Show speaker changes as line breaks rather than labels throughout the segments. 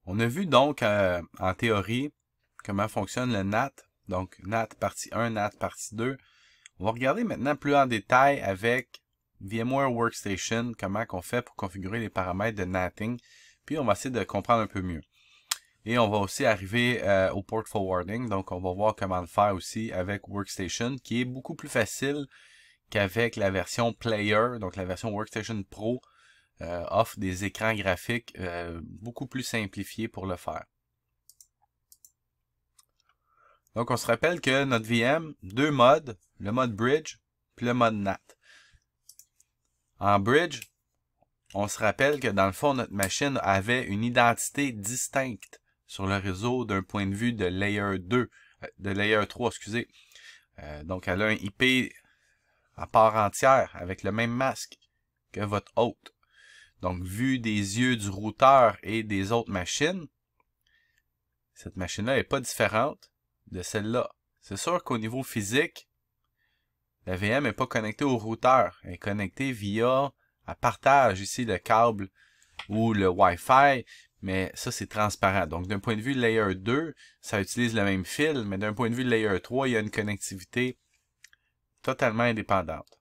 On a vu donc en théorie comment fonctionne le NAT. Donc NAT partie 1, NAT partie 2. On va regarder maintenant plus en détail avec VMware Workstation comment on fait pour configurer les paramètres de NATing. Puis on va essayer de comprendre un peu mieux. Et on va aussi arriver au port forwarding. Donc on va voir comment le faire aussi avec Workstation qui est beaucoup plus facile qu'avec la version Player. Donc la version Workstation Pro offre des écrans graphiques beaucoup plus simplifiés pour le faire. Donc on se rappelle que notre VM, deux modes, le mode Bridge puis le mode NAT. En Bridge, on se rappelle que dans le fond, notre machine avait une identité distincte sur le réseau d'un point de vue de Layer 2, de Layer 3, excusez. Donc elle a un IP à part entière avec le même masque que votre hôte. Donc vu des yeux du routeur et des autres machines, cette machine-là n'est pas différente de celle-là. C'est sûr qu'au niveau physique, la VM n'est pas connectée au routeur. Elle est connectée via un partage ici le câble ou le Wi-Fi, mais ça c'est transparent. Donc d'un point de vue Layer 2, ça utilise le même fil, mais d'un point de vue Layer 3, il y a une connectivité totalement indépendante.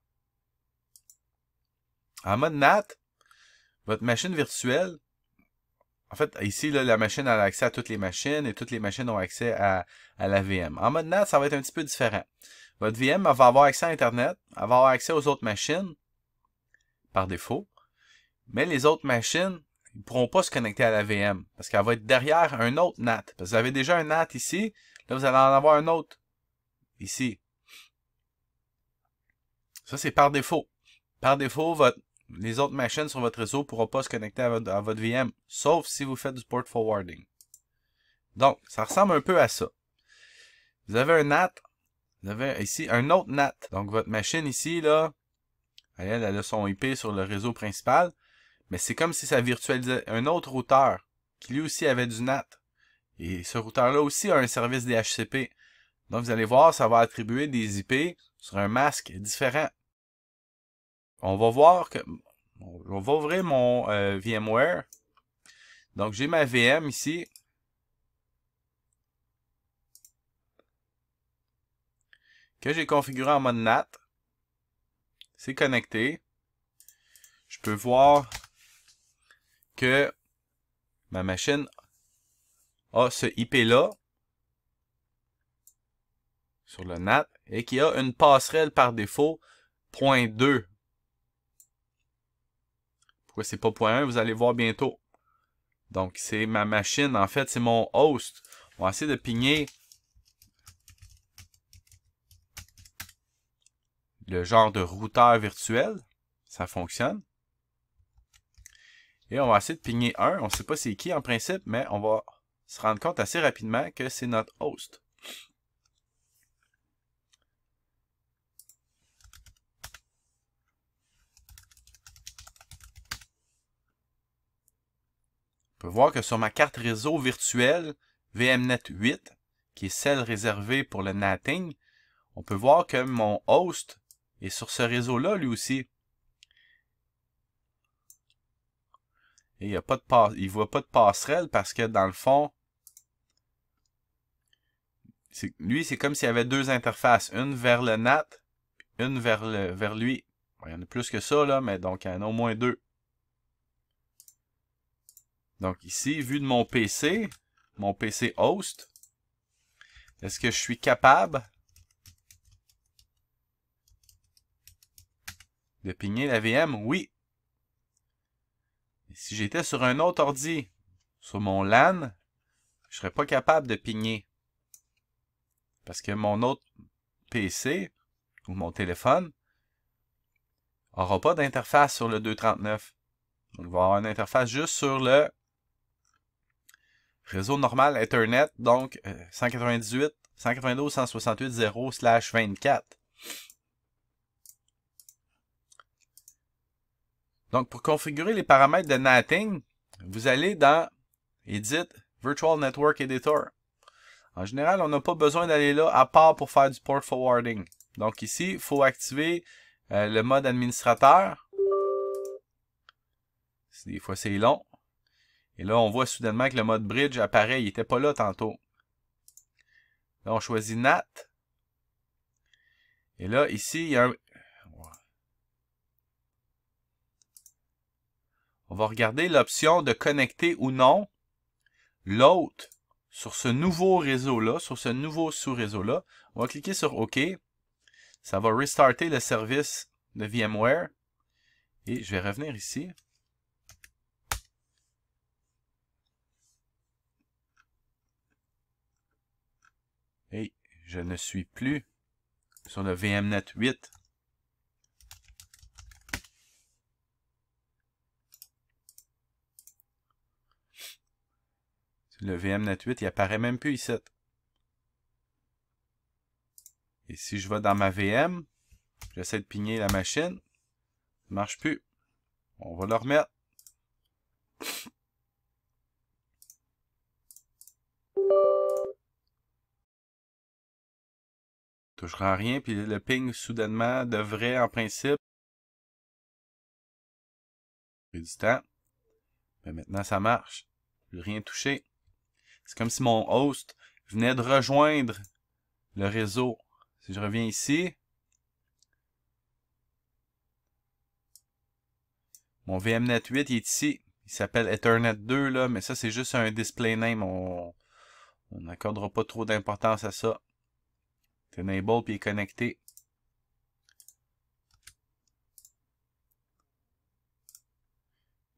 En mode NAT, votre machine virtuelle, en fait, ici, là, la machine a accès à toutes les machines et toutes les machines ont accès à la VM. En mode NAT, ça va être un petit peu différent. Votre VM va avoir accès à Internet, elle va avoir accès aux autres machines par défaut, mais les autres machines ne pourront pas se connecter à la VM parce qu'elle va être derrière un autre NAT. Parce que vous avez déjà un NAT ici, là vous allez en avoir un autre ici. Ça, c'est par défaut. Par défaut, les autres machines sur votre réseau ne pourront pas se connecter à votre VM, sauf si vous faites du port forwarding. Donc, ça ressemble un peu à ça. Vous avez un NAT, vous avez ici un autre NAT. Donc, votre machine ici, là, elle a son IP sur le réseau principal, mais c'est comme si ça virtualisait un autre routeur qui lui aussi avait du NAT. Et ce routeur-là aussi a un service DHCP. Donc, vous allez voir, ça va attribuer des IP sur un masque différent. On va voir que... On va ouvrir mon VMware. Donc, j'ai ma VM ici. Que j'ai configuré en mode NAT. C'est connecté. Je peux voir que ma machine a ce IP-là sur le NAT et qui a une passerelle par défaut .2. Pourquoi c'est pas .1? Vous allez voir bientôt. Donc, c'est ma machine. En fait, c'est mon host. On va essayer de pigner le genre de routeur virtuel. Ça fonctionne. Et on va essayer de pigner un. On ne sait pas c'est qui en principe, mais on va se rendre compte assez rapidement que c'est notre host. On peut voir que sur ma carte réseau virtuelle VMnet 8, qui est celle réservée pour le NATing, on peut voir que mon host est sur ce réseau-là lui aussi. Et il ne voit pas de passerelle parce que dans le fond, lui, c'est comme s'il y avait deux interfaces, une vers le NAT, une vers lui. Bon, il y en a plus que ça, là, mais donc il y en a au moins deux. Donc ici, vu de mon PC host, est-ce que je suis capable de pigner la VM? Oui. Et si j'étais sur un autre ordi, sur mon LAN, je serais pas capable de pigner. Parce que mon autre PC ou mon téléphone n'aura pas d'interface sur le 239. Donc, il va avoir une interface juste sur le réseau normal Ethernet, donc 192.168.0/24. Donc, pour configurer les paramètres de NATing, vous allez dans Edit, Virtual Network Editor. En général, on n'a pas besoin d'aller là à part pour faire du port forwarding. Donc ici, il faut activer le mode administrateur. Des fois, c'est long. Et là, on voit soudainement que le mode bridge apparaît. Il n'était pas là tantôt. Là, on choisit NAT. Et là, ici, il y a un... On va regarder l'option de connecter ou non l'autre sur ce nouveau réseau-là, sur ce nouveau sous-réseau-là. On va cliquer sur OK. Ça va restarter le service de VMware. Et je vais revenir ici. Et je ne suis plus sur le VMnet 8. Le VMnet 8, il apparaît même plus ici. Et si je vais dans ma VM, j'essaie de pigner la machine, ça ne marche plus. On va le remettre. Touchera à rien, puis le ping soudainement devrait en principe prendre du temps. Mais maintenant ça marche. Je n'ai rien touché. C'est comme si mon host venait de rejoindre le réseau. Si je reviens ici, mon VMnet 8 il est ici. Il s'appelle Ethernet 2, là, mais ça c'est juste un display name. On n'accordera pas trop d'importance à ça. C'est enable puis il est connecté.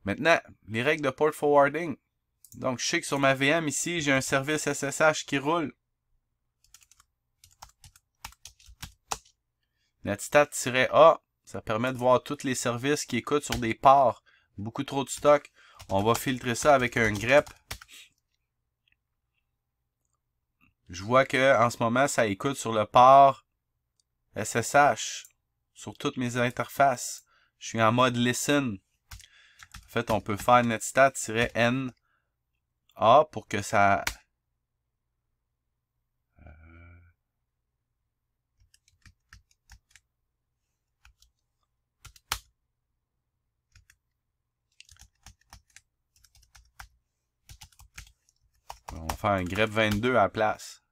Maintenant, les règles de port forwarding. Donc, je sais que sur ma VM ici, j'ai un service SSH qui roule. Netstat-A, ça permet de voir tous les services qui écoutent sur des ports. Beaucoup trop de stock. On va filtrer ça avec un grep. Je vois que en ce moment, ça écoute sur le port SSH. Sur toutes mes interfaces. Je suis en mode listen. En fait, on peut faire netstat-n A pour que ça... On va faire un grep 22 à la place.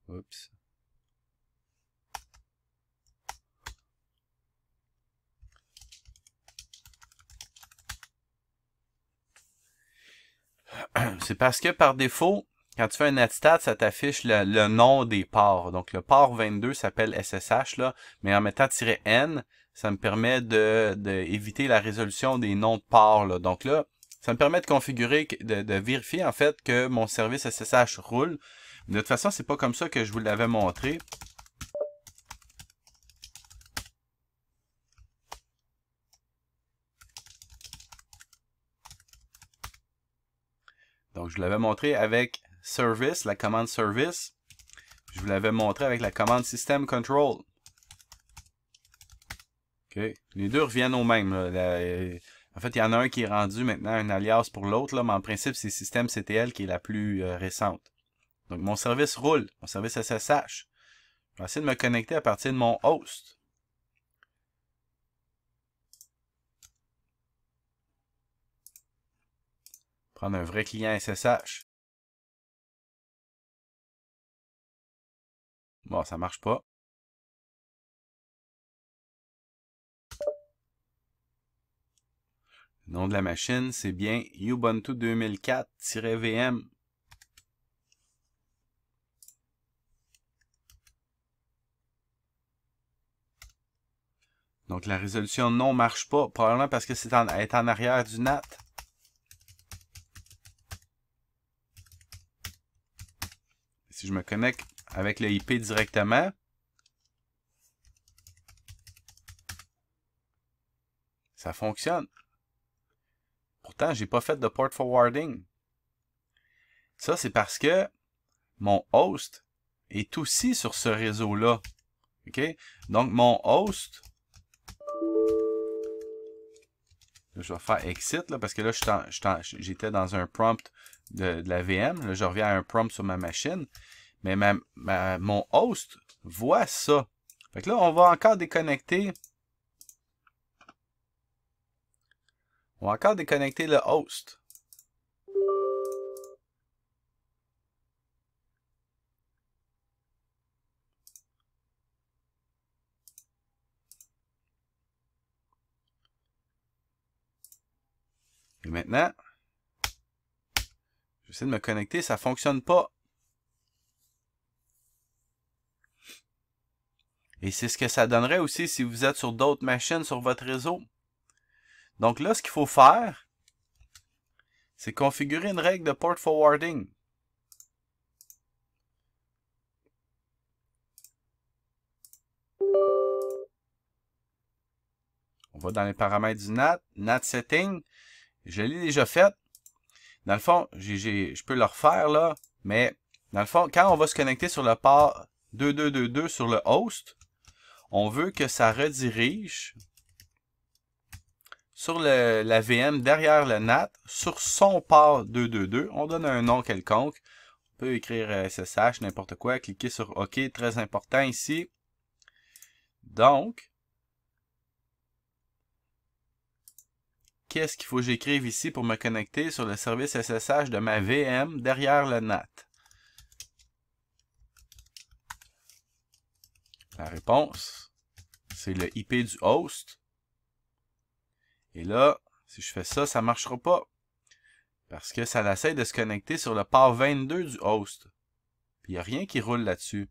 Oups. C'est parce que par défaut, quand tu fais un netstat, ça t'affiche le nom des ports. Donc le port 22 s'appelle SSH, là, mais en mettant "-n", ça me permet de éviter la résolution des noms de ports. Là. Donc là, ça me permet de configurer, de vérifier en fait que mon service SSH roule. De toute façon, c'est pas comme ça que je vous l'avais montré. Donc, je vous l'avais montré avec service, la commande service. Je vous l'avais montré avec la commande system control. Okay. Les deux reviennent au même. En fait, il y en a un qui est rendu maintenant un alias pour l'autre, mais en principe, c'est systemctl qui est la plus récente. Donc, mon service roule, mon service SSH. Je vais essayer de me connecter à partir de mon host. Prendre un vrai client SSH. Bon, ça marche pas. Le nom de la machine, c'est bien Ubuntu 2004-VM. Donc la résolution non marche pas, probablement parce que c'est est en arrière du NAT. Si je me connecte avec le IP directement, ça fonctionne. Pourtant, j'ai pas fait de port forwarding. Ça, c'est parce que mon host est aussi sur ce réseau-là. OK? Donc, mon host... Là, je vais faire exit, là, parce que là, j'étais dans un prompt de la VM. Là, je reviens à un prompt sur ma machine. Mais mon host voit ça. Fait que là, on va encore déconnecter. On va encore déconnecter le host. maintenant, j'essaie de me connecter, ça ne fonctionne pas. Et c'est ce que ça donnerait aussi si vous êtes sur d'autres machines sur votre réseau. Donc là, ce qu'il faut faire, c'est configurer une règle de port forwarding. On va dans les paramètres du NAT, NAT Setting. Je l'ai déjà fait. Dans le fond, je peux le refaire là, mais dans le fond, quand on va se connecter sur le port 2222 sur le host, on veut que ça redirige sur la VM derrière le NAT, sur son port 222. On donne un nom quelconque. On peut écrire SSH, n'importe quoi. Cliquer sur OK, très important ici. Donc, qu'est-ce qu'il faut que j'écrive ici pour me connecter sur le service SSH de ma VM derrière le NAT? La réponse, c'est le IP du host. Et là, si je fais ça, ça ne marchera pas. Parce que ça essaie de se connecter sur le port 22 du host. Puis il n'y a rien qui roule là-dessus.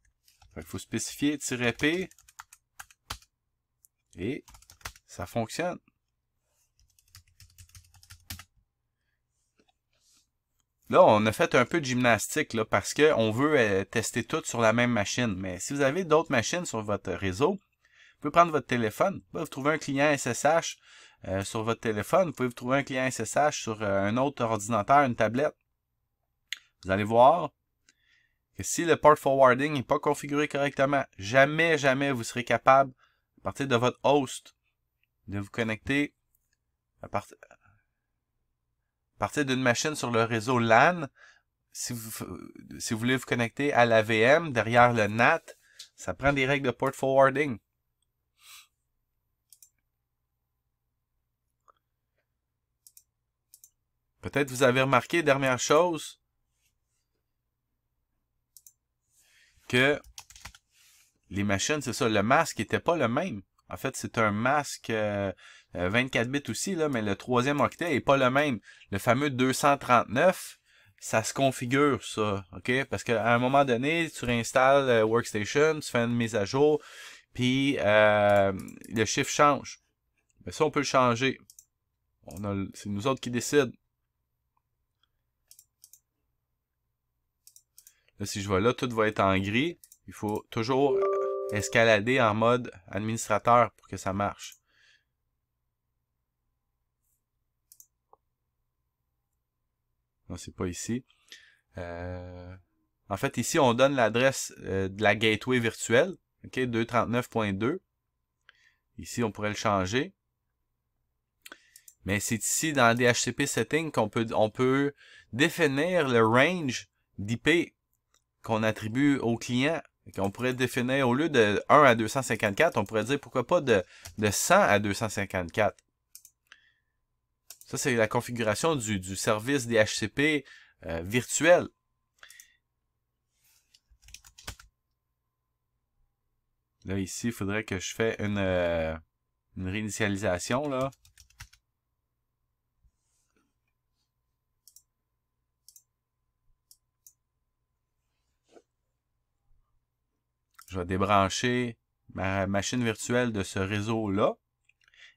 Il faut spécifier -P. Et ça fonctionne. Là, on a fait un peu de gymnastique là, parce qu'on veut tester tout sur la même machine. Mais si vous avez d'autres machines sur votre réseau, vous pouvez prendre votre téléphone, vous trouvez un client SSH sur votre téléphone, vous pouvez vous trouver un client SSH sur un autre ordinateur, une tablette. Vous allez voir que si le port forwarding n'est pas configuré correctement, jamais vous serez capable, à partir de votre host, de vous connecter à partir d'une machine sur le réseau LAN. Si vous voulez vous connecter à la VM derrière le NAT, ça prend des règles de port forwarding. Peut-être vous avez remarqué, dernière chose, que les machines, c'est ça, le masque n'était pas le même. En fait, c'est un masque 24 bits aussi, là, mais le troisième octet n'est pas le même. Le fameux 239, ça se configure, ça, ok? Parce qu'à un moment donné, tu réinstalles Workstation, tu fais une mise à jour, puis le chiffre change. Mais ça, on peut le changer. C'est nous autres qui décident. Là, si je vois là, tout va être en gris. Il faut toujours escalader en mode administrateur pour que ça marche. Non, c'est pas ici. En fait, ici, on donne l'adresse de la gateway virtuelle. OK, 239.2. Ici, on pourrait le changer. Mais c'est ici, dans DHCP Setting, qu'on peut définir le range d'IP qu'on attribue au client. On pourrait définir, au lieu de 1 à 254, on pourrait dire pourquoi pas de 100 à 254. Ça, c'est la configuration du service DHCP virtuel. Là, ici, il faudrait que je fasse une réinitialisation, là. Je vais débrancher ma machine virtuelle de ce réseau-là.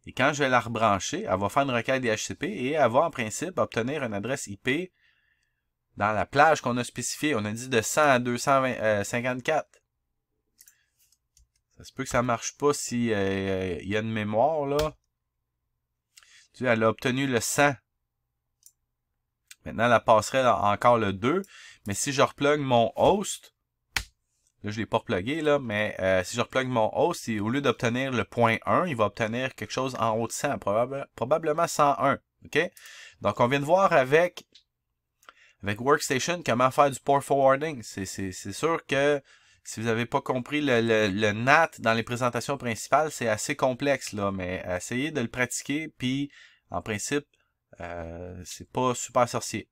Et quand je vais la rebrancher, elle va faire une requête DHCP et elle va en principe obtenir une adresse IP dans la plage qu'on a spécifiée. On a dit de 100 à 254. Ça se peut que ça ne marche pas si y a une mémoire, là. Tu sais, elle a obtenu le 100. Maintenant, elle passerait encore le 2. Mais si je replugue mon host, là, je ne l'ai pas replugué, là, mais si je replugue mon host, au lieu d'obtenir le point 1, il va obtenir quelque chose en haut de 100, probablement 101. OK? Donc, on vient de voir avec Workstation comment faire du port forwarding. C'est sûr que si vous n'avez pas compris le NAT dans les présentations principales, c'est assez complexe, là, mais essayez de le pratiquer, puis en principe, c'est pas super sorcier.